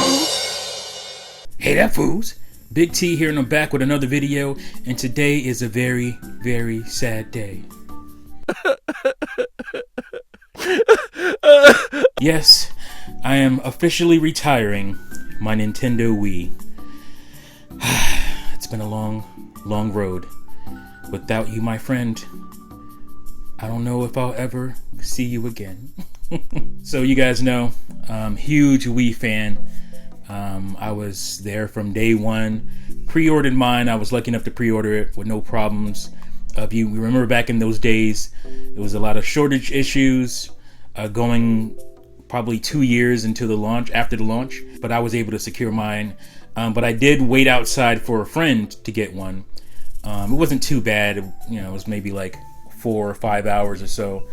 fools? Hey there, fools. Big T here and I'm back with another video, and today is a very, very sad day. Yes, I am officially retiring my Nintendo Wii. It's been a long, long road. Without you, my friend, I don't know if I'll ever see you again. So you guys know, huge Wii fan. I was there from day one. Pre-ordered mine. I was lucky enough to pre-order it with no problems. If you remember back in those days, it was a lot of shortage issues going probably 2 years into the launch, after the launch, but I was able to secure mine. But I did wait outside for a friend to get one. It wasn't too bad. It was maybe like 4 or 5 hours or so.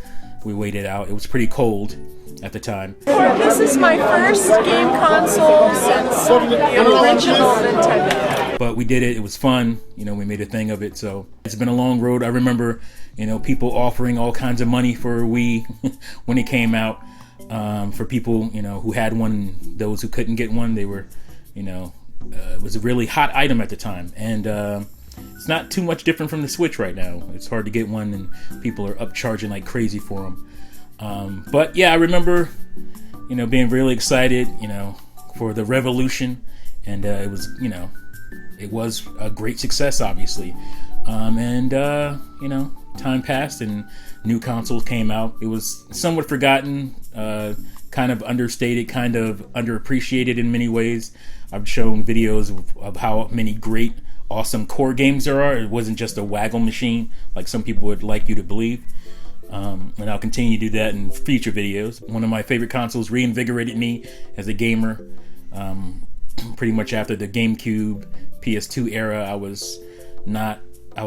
We waited out. It was pretty cold at the time. This is my first game console since the original Nintendo. But we did it. It was fun. We made a thing of it. So it's been a long road. I remember, people offering all kinds of money for Wii when it came out. For people, who had one, those who couldn't get one, they were, it was a really hot item at the time. And it's not too much different from the Switch right now. It's hard to get one, and people are upcharging like crazy for them. But yeah, I remember, being really excited, for the revolution, and it was, it was a great success, obviously. Time passed and new consoles came out. It was somewhat forgotten, kind of understated, kind of underappreciated in many ways. I've shown videos of how many great, awesome core games there are. It wasn't just a waggle machine like some people would like you to believe. And I'll continue to do that in future videos. One of my favorite consoles reinvigorated me as a gamer. Pretty much after the GameCube PS2 era, I was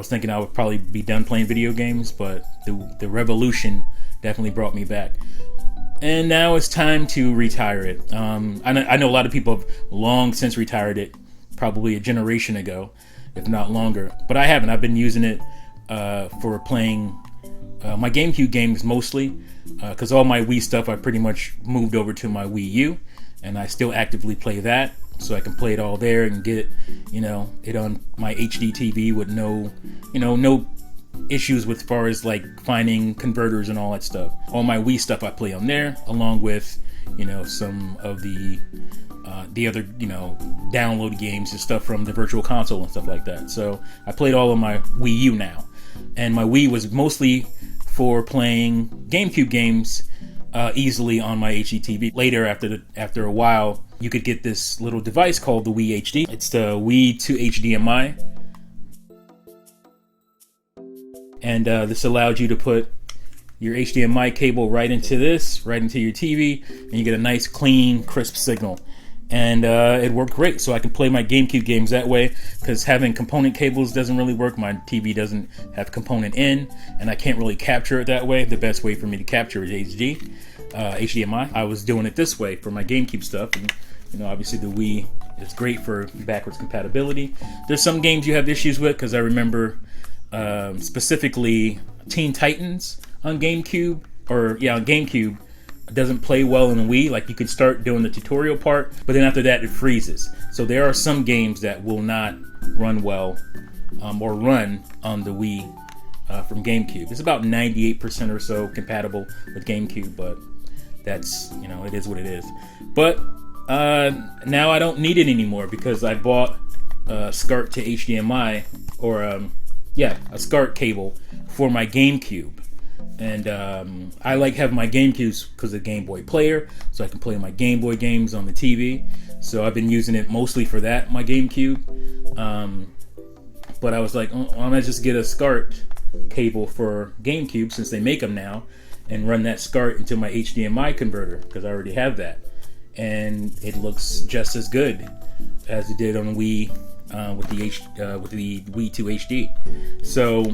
thinking I would probably be done playing video games, but the revolution definitely brought me back. And now it's time to retire it. I know a lot of people have long since retired it, probably a generation ago, if not longer. But I haven't. I've been using it for playing my GameCube games mostly, because all my Wii stuff I pretty much moved over to my Wii U, and I still actively play that. So I can play it all there and get it on my HD TV with no issues with far as like finding converters and all that stuff. All my Wii stuff I play on there, along with some of the other download games and stuff from the Virtual Console and stuff like that. So I played all of my Wii U now, and my Wii was mostly for playing GameCube games easily on my HD TV. Later, after a while, you could get this little device called the Wii HD. It's the Wii to HDMI. And this allowed you to put your HDMI cable right into your TV, and you get a nice, clean, crisp signal. And it worked great, so I can play my GameCube games that way, because having component cables doesn't really work. My TV doesn't have component in, and I can't really capture it that way. The best way for me to capture is HDMI. I was doing it this way for my GameCube stuff, and obviously the Wii is great for backwards compatibility. There's some games you have issues with, because I remember specifically Teen Titans on GameCube, on GameCube, doesn't play well in the Wii. Like, you can start doing the tutorial part, but then after that it freezes. So there are some games that will not run well or run on the Wii from GameCube. It's about 98% or so compatible with GameCube, but that's, it is what it is. But now I don't need it anymore, because I bought a SCART to HDMI, or a SCART cable for my GameCube. And I like having my GameCubes because of Gameboy Player, so I can play my Game Boy games on the TV. So I've been using it mostly for that, my GameCube. But I was like, I'm gonna just get a SCART cable for GameCube, since they make them now, and run that SCART into my HDMI converter, because I already have that. And it looks just as good as it did on Wii with the Wii to HD. So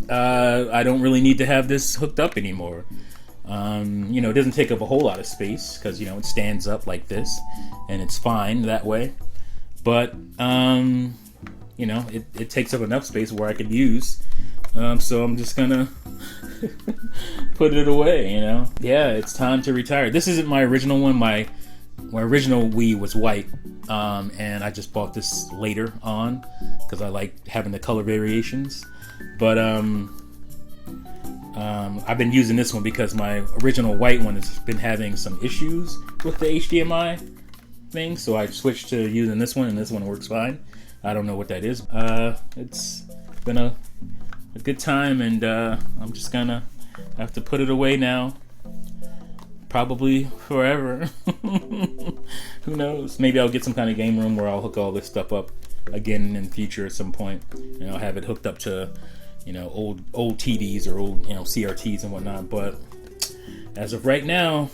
I don't really need to have this hooked up anymore. It doesn't take up a whole lot of space, because it stands up like this, and it's fine that way. But it takes up enough space where I could use. So I'm just gonna put it away. Yeah, it's time to retire. This isn't my original one. My my original Wii was white, and I just bought this later on because I like having the color variations. But I've been using this one because my original white one has been having some issues with the HDMI thing, so I switched to using this one, and this one works fine. I don't know what that is. It's been a good time, and I'm just gonna have to put it away now. Probably forever. Who knows? Maybe I'll get some kind of game room where I'll hook all this stuff up again in the future at some point, and I'll have it hooked up to, you know, old TVs or old, you know, CRTs and whatnot. But as of right now,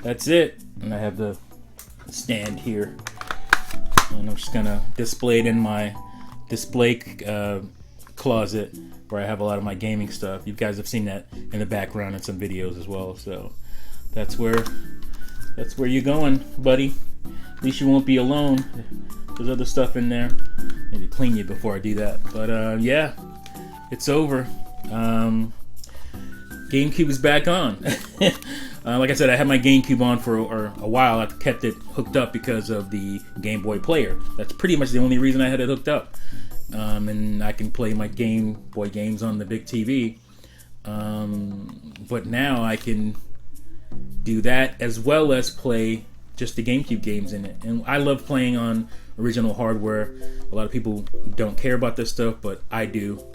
that's it. And I have the stand here, and I'm just gonna display it in my display closet where I have a lot of my gaming stuff. You guys have seen that in the background in some videos as well. So that's where you're going, buddy. At least you won't be alone. There's other stuff in there. Maybe clean you before I do that. But yeah, it's over. GameCube is back on. Like I said, I had my GameCube on for a while. I kept it hooked up because of the Gameboy Player. That's pretty much the only reason I had it hooked up. And I can play my Game Boy games on the big TV. But now I can do that as well as play just the GameCube games in it. And I love playing on original hardware. A lot of people don't care about this stuff, but I do.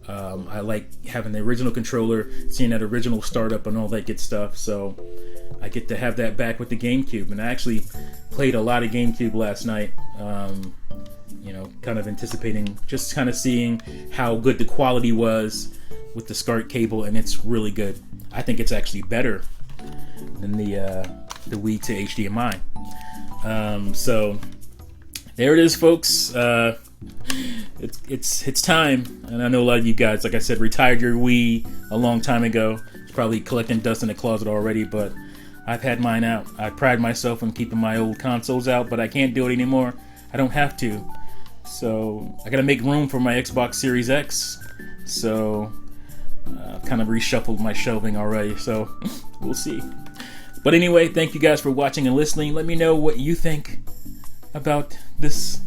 I like having the original controller, seeing that original startup and all that good stuff. So I get to have that back with the GameCube. And I actually played a lot of GameCube last night. You know, kind of anticipating, just kind of seeing how good the quality was with the SCART cable, and it's really good. I think it's actually better than the Wii to HDMI. So there it is, folks. It's time, and I know a lot of you guys, like I said, retired your Wii a long time ago. It's probably collecting dust in the closet already, but I've had mine out. I pride myself on keeping my old consoles out, but I can't do it anymore. I don't have to. So I gotta make room for my Xbox Series X. So I've kind of reshuffled my shelving already, so we'll see. But anyway, thank you guys for watching and listening. Let me know what you think about this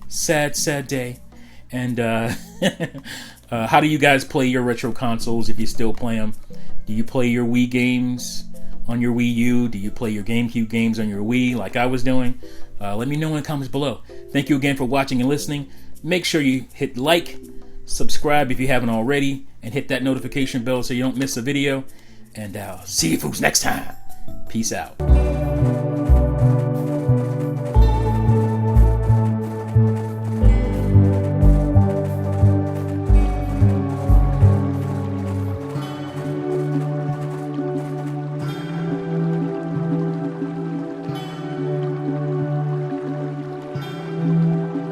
sad day. And how do you guys play your retro consoles, if you still play them? Do you play your Wii games on your Wii U? Do you play your GameCube games on your Wii like I was doing? Let me know in the comments below. Thank you again for watching and listening. Make sure you hit like, subscribe if you haven't already, and hit that notification bell so you don't miss a video. And I'll see you folks next time. Peace out.